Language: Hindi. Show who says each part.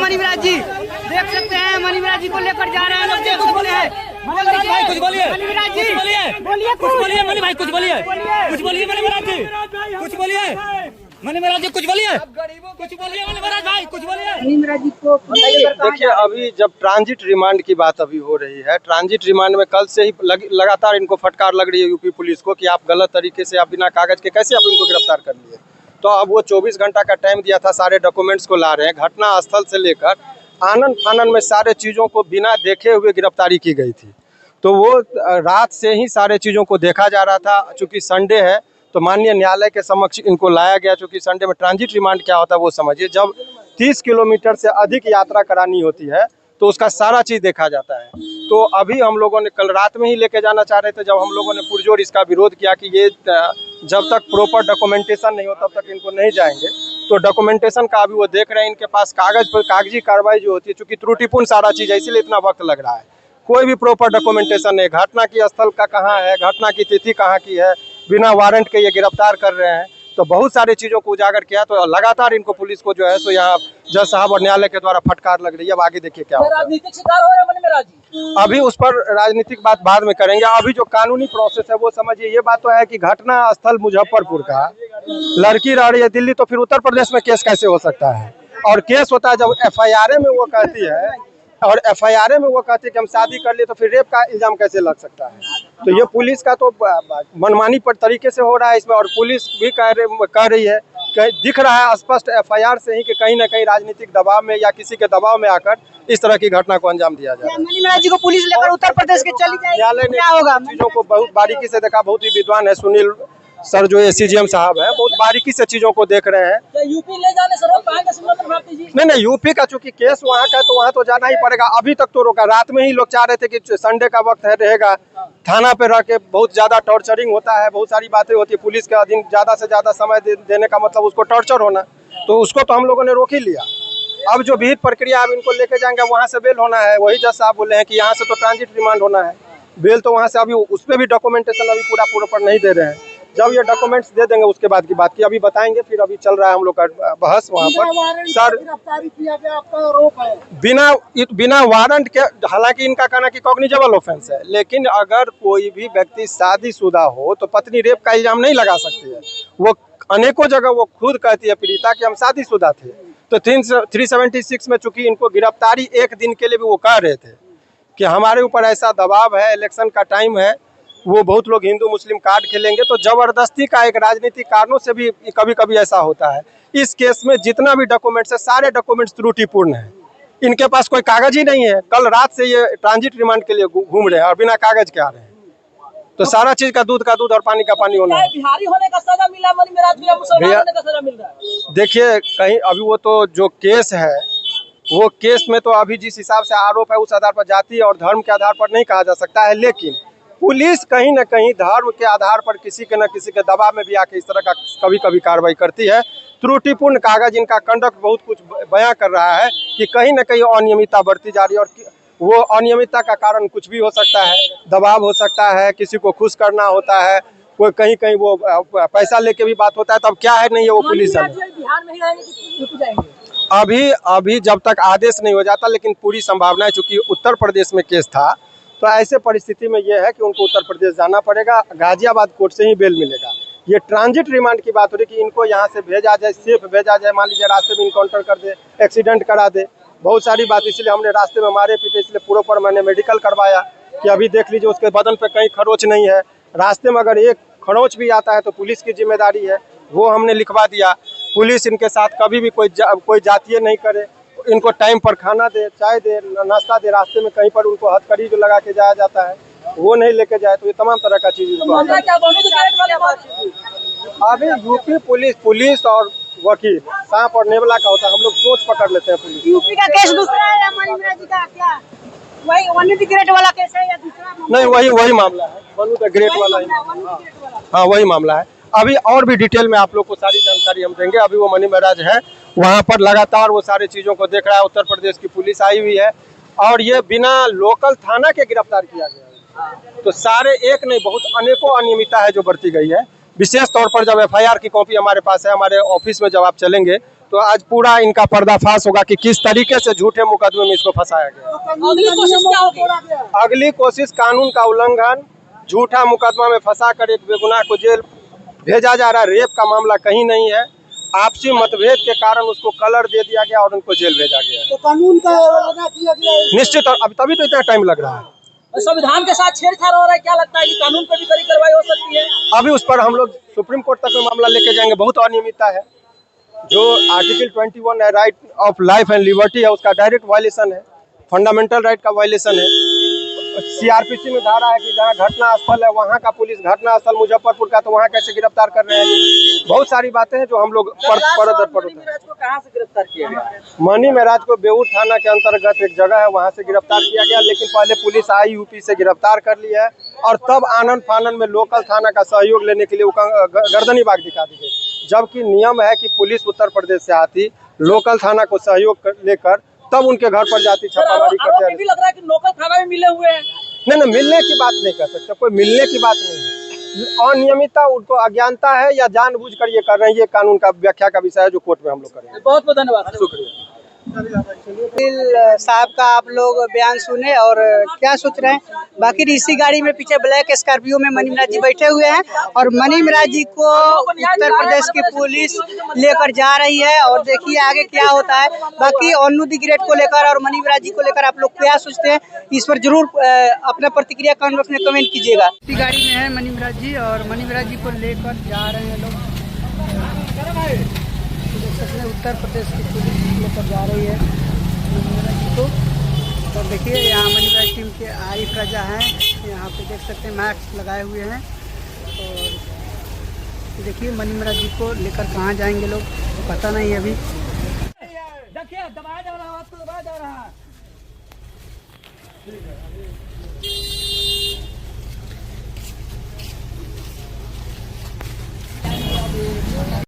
Speaker 1: मनीमराज जी, देख सकते हैं मनीमराज जी को लेकर जा रहे हैं लोग, देख सकते हैं।
Speaker 2: कुछ बोलिए
Speaker 1: मनीमराज जी,
Speaker 2: बोलिए कुछ बोलिए मनी भाई, कुछ बोलिए मनीमराज जी, कुछ बोलिए मनीमराज जी, कुछ बोलिए मनीमराज भाई, कुछ बोलिए
Speaker 1: मनीमराज जी को
Speaker 3: देखिए, अभी जब ट्रांजिट रिमांड की बात अभी हो रही है, ट्रांजिट रिमांड में कल से ही लगातार इनको फटकार लग रही है यूपी पुलिस को कि आप गलत तरीके से, आप बिना कागज के कैसे आप इनको गिरफ्तार कर लिए। तो अब वो 24 घंटा का टाइम दिया था, सारे डॉक्यूमेंट्स को ला रहे हैं। घटना स्थल से लेकर आनन फानन में सारे चीज़ों को बिना देखे हुए गिरफ्तारी की गई थी। तो वो रात से ही सारे चीज़ों को देखा जा रहा था। चूँकि संडे है तो माननीय न्यायालय के समक्ष इनको लाया गया। चूँकि संडे में ट्रांजिट रिमांड क्या होता है वो समझिए, जब 30 किलोमीटर से अधिक यात्रा करानी होती है तो उसका सारा चीज़ देखा जाता है। तो अभी हम लोगों ने कल रात में ही लेके जाना चाह रहे थे, जब हम लोगों ने पुरजोर इसका विरोध किया कि ये जब तक प्रॉपर डॉक्यूमेंटेशन नहीं हो तब तक इनको नहीं जाएंगे। तो डॉक्यूमेंटेशन का अभी वो देख रहे हैं, इनके पास कागज पर कागजी कार्रवाई जो होती है, चूँकि त्रुटिपूर्ण सारा चीज़ है इसीलिए इतना वक्त लग रहा है। कोई भी प्रॉपर डॉक्यूमेंटेशन नहीं, घटना की स्थल का कहाँ है, घटना की तिथि कहाँ की है, बिना वारंट के ये गिरफ्तार कर रहे हैं। तो बहुत सारी चीज़ों को उजागर किया। तो लगातार इनको पुलिस को जो है सो यहाँ जज साहब और न्यायालय के द्वारा फटकार लग रही है। अब आगे देखिए क्या होता है।
Speaker 2: राजनीतिक शिकार हो रहे हैं मनीमराज जी,
Speaker 3: अभी उस पर राजनीतिक बात बाद में करेंगे। अभी जो कानूनी प्रोसेस है वो समझिए। ये बात तो है कि घटना स्थल मुजफ्फरपुर का, लड़की रह रही है दिल्ली, तो फिर उत्तर प्रदेश में केस कैसे हो सकता है। और केस होता है जब FIR में वो कहती है, और FIR में वो कहती है कि हम शादी कर लिए, तो फिर रेप का इल्जाम कैसे लग सकता है। तो ये पुलिस का तो मनमानी पर तरीके से हो रहा है इसमें। और पुलिस भी कह रही है, दिख रहा है स्पष्ट FIR से ही कि कहीं ना कहीं राजनीतिक दबाव में या किसी के दबाव में आकर इस तरह की घटना को अंजाम दिया जाए।
Speaker 1: मनीमराज जी को पुलिस लेकर उत्तर प्रदेश के चली जाएगी,
Speaker 3: न्यायालय ने
Speaker 1: क्या होगा?
Speaker 3: चीजों को बहुत बारीकी से देखा। बहुत ही विद्वान है सुनील सर जो ACGM साहब है, बहुत बारीकी से चीजों को देख रहे हैं।
Speaker 2: क्या यूपी ले जाने से रोक पाएंगे सुमंत भारती जी?
Speaker 3: नहीं, यूपी का चूंकि केस वहाँ का, तो वहाँ तो जाना ही पड़ेगा। अभी तक तो रोका, रात में ही लोग चाह रहे थे कि संडे का वक्त है रहेगा, थाना पे रह के बहुत ज्यादा टॉर्चरिंग होता है, बहुत सारी बातें होती है। पुलिस के अधीन ज्यादा से ज्यादा समय देने का मतलब उसको टॉर्चर होना, तो उसको तो हम लोगों ने रोक ही लिया। अब जो विहित प्रक्रिया अब इनको लेके जाएंगे, वहाँ से बेल होना है। वही जज साहब बोले हैं कि यहाँ से तो ट्रांजिट रिमांड होना है, बेल तो वहाँ से अभी उस पर भी डॉक्यूमेंटेशन अभी पूरा पर नहीं दे रहे हैं। जब ये डॉक्यूमेंट्स दे देंगे उसके बाद की बात की अभी बताएंगे। फिर अभी चल रहा है हम लोग का बहस वहाँ पर। सर
Speaker 1: गिरफ्तारी किया गया, आपका आरोप है
Speaker 3: बिना वारंट के, हालांकि इनका कहना कि कॉग्निजेबल ऑफेंस है, लेकिन अगर कोई भी व्यक्ति शादीशुदा हो तो पत्नी रेप का इल्जाम नहीं लगा सकती है। वो अनेकों जगह वो खुद कहती है पीड़िता कि हम शादीशुदा थे। तो 376 में चूंकि इनको गिरफ्तारी एक दिन के लिए भी वो कह रहे थे कि हमारे ऊपर ऐसा दबाव है, इलेक्शन का टाइम है, वो बहुत लोग हिंदू मुस्लिम कार्ड खेलेंगे। तो जबरदस्ती का एक राजनीतिक कारणों से भी कभी कभी ऐसा होता है। इस केस में जितना भी डॉक्यूमेंट्स है, सारे डॉक्यूमेंट्स त्रुटिपूर्ण है। इनके पास कोई कागज ही नहीं है। कल रात से ये ट्रांजिट रिमांड के लिए घूम रहे हैं और बिना कागज के आ रहे हैं। तो सारा चीज का दूध और पानी का पानी होना है।
Speaker 2: बिहारी होने का सजा मिला मनीमराज जी, मुसलमान होने का सजा मिल रहा है।
Speaker 3: देखिए, कहीं अभी वो तो जो केस है, वो केस में तो अभी जिस हिसाब से आरोप है उस आधार पर जाति और धर्म के आधार पर नहीं कहा जा सकता है। लेकिन पुलिस कहीं न कहीं धर्म के आधार पर किसी के न किसी के दबाव में भी आके इस तरह का कभी कभी कार्रवाई करती है। त्रुटिपूर्ण कागज, इनका कंडक्ट बहुत कुछ बयां कर रहा है कि कहीं न कहीं अनियमितता बढ़ती जा रही है। और वो अनियमितता का कारण कुछ भी हो सकता है, दबाव हो सकता है, किसी को खुश करना होता है, कोई कहीं वो पैसा लेके भी बात होता है। तब क्या है, नहीं है वो पुलिस है।
Speaker 2: बिहार में ही रहेंगे कि यूपी जाएंगे?
Speaker 3: अभी जब तक आदेश नहीं हो जाता, लेकिन पूरी संभावना है। चूंकि उत्तर प्रदेश में केस था, तो ऐसे परिस्थिति में यह है कि उनको उत्तर प्रदेश जाना पड़ेगा। गाजियाबाद कोर्ट से ही बेल मिलेगा। ये ट्रांजिट रिमांड की बात हो रही कि इनको यहाँ से भेजा जाए, सेफ भेजा जाए। मान लीजिए रास्ते में इनकाउंटर कर दे, एक्सीडेंट करा दे, बहुत सारी बात, इसलिए हमने रास्ते में मारे पीटे, इसलिए पूरा मैंने मेडिकल करवाया कि अभी देख लीजिए उसके बदन पे कहीं खरोच नहीं है। रास्ते में अगर एक खरोच भी आता है तो पुलिस की जिम्मेदारी है, वो हमने लिखवा दिया। पुलिस इनके साथ कभी भी कोई जातीय नहीं करे, इनको टाइम पर खाना दे, चाय दे, नाश्ता दे। रास्ते में कहीं पर उनको हथकड़ी जो लगा के जाया जाता है वो नहीं लेके जाए। तो ये तमाम तरह का चीज अभी यूपी पुलिस और वकील सांप और नेवला का होता है। हम लोग सोच पकड़ लेते हैं। पुलिस
Speaker 1: यूपी का केस दूसरा है या मनीमराज जी का क्या वही वन द ग्रेट वाला केस है या दूसरा?
Speaker 3: नहीं, वही मामला है, वन द ग्रेट वाला ही। हाँ, वही मामला है। अभी और भी डिटेल में आप लोग को सारी जानकारी हम देंगे। अभी वो मनीमराज है वहाँ पर, लगातार वो सारी चीज़ों को देख रहा है। उत्तर प्रदेश की पुलिस आई हुई है और ये बिना लोकल थाना के गिरफ्तार किया गया है। तो सारे एक नहीं, बहुत अनेकों अनियमितता है जो बरती गई है। विशेष तौर पर जब FIR की कॉपी हमारे पास है, हमारे ऑफिस में जब आप चलेंगे तो आज पूरा इनका पर्दाफाश होगा कि किस तरीके से झूठे मुकदमे में इसको फंसाया गया।
Speaker 1: अगली कोशिश क्या होगी?
Speaker 3: अगली कोशिश कानून का उल्लंघन, झूठा मुकदमा में फंसाकर एक बेगुनाह को जेल भेजा जा रहा है। रेप का मामला कहीं नहीं है, आपसी मतभेद के कारण उसको कलर दे दिया गया और उनको जेल भेजा गया है।
Speaker 1: तो कानून का उल्लंघन किया गया है।
Speaker 3: निश्चित, और तभी तो इतना टाइम लग रहा है।
Speaker 1: संविधान के साथ छेड़छाड़ हो रहा है, क्या लगता है कि कानून पर भी कड़ी कार्रवाई हो सकती है?
Speaker 3: अभी उस पर हम लोग सुप्रीम कोर्ट तक में मामला लेके जाएंगे। बहुत अनियमितता है, जो आर्टिकल 21 है, right of life and liberty है, उसका डायरेक्ट वायलेशन है, फंडामेंटल राइट का वायलेशन है। सीआरपीसी में धारा है कि जहाँ घटना स्थल है वहाँ का पुलिस, घटना स्थल मुजफ्फरपुर का, तो वहाँ कैसे गिरफ्तार कर रहे हैं। बहुत सारी बातें हैं जो हम लोग पर
Speaker 1: कहाँ से गिरफ्तार किया गया?
Speaker 3: मनी महराज को बेऊर थाना के अंतर्गत एक जगह है, वहाँ से गिरफ्तार किया गया। लेकिन पहले पुलिस आई, यूपी से गिरफ्तार कर ली है और तब आनंद फानन में लोकल थाना का सहयोग लेने के लिए गर्दनी बाग दिखा दी गई। जबकि नियम है कि पुलिस उत्तर प्रदेश से आती, लोकल थाना को सहयोग लेकर तब उनके घर पर जाती, छापामारी करते हैं।
Speaker 1: भी लग रहा है कि लोकल थाना में मिले हुए हैं।
Speaker 3: नहीं, मिलने की बात नहीं कर सकते, कोई मिलने की बात नहीं है। अनियमितता, उनको अज्ञानता है या जानबूझकर ये कर रहे हैं, ये कानून का व्याख्या का विषय है जो कोर्ट में हम लोग करेंगे।
Speaker 1: बहुत बहुत धन्यवाद,
Speaker 3: शुक्रिया।
Speaker 1: साहब का आप लोग बयान सुने और क्या सोच रहे हैं। बाकी इसी गाड़ी में पीछे ब्लैक स्कॉर्पियो में मनी महराज जी बैठे हुए हैं और मनी महराज जी को उत्तर प्रदेश की पुलिस लेकर जा रही है और देखिए आगे क्या होता है। बाकी अन्नू दी ग्रेट को लेकर और मनी महराज जी को लेकर आप लोग क्या सोचते हैं, इस पर जरूर अपना प्रतिक्रिया कमेंट में कमेंट कीजिएगा। इसी गाड़ी में है मनी महराज जी और मनी महराज जी को लेकर जा रहे हैं लोग। उत्तर प्रदेश की पुलिस लेकर जा रही है मनी महराज जी को। तो देखिए यहाँ मनी महराज टीम के आरिफ राजा हैं, यहाँ पे देख सकते हैं मास्क लगाए हुए हैं। और देखिए मनी महराज जी को लेकर कहाँ जाएंगे लोग पता नहीं अभी। देखिए दबाया जा रहा है, आपको दबाया जा रहा है।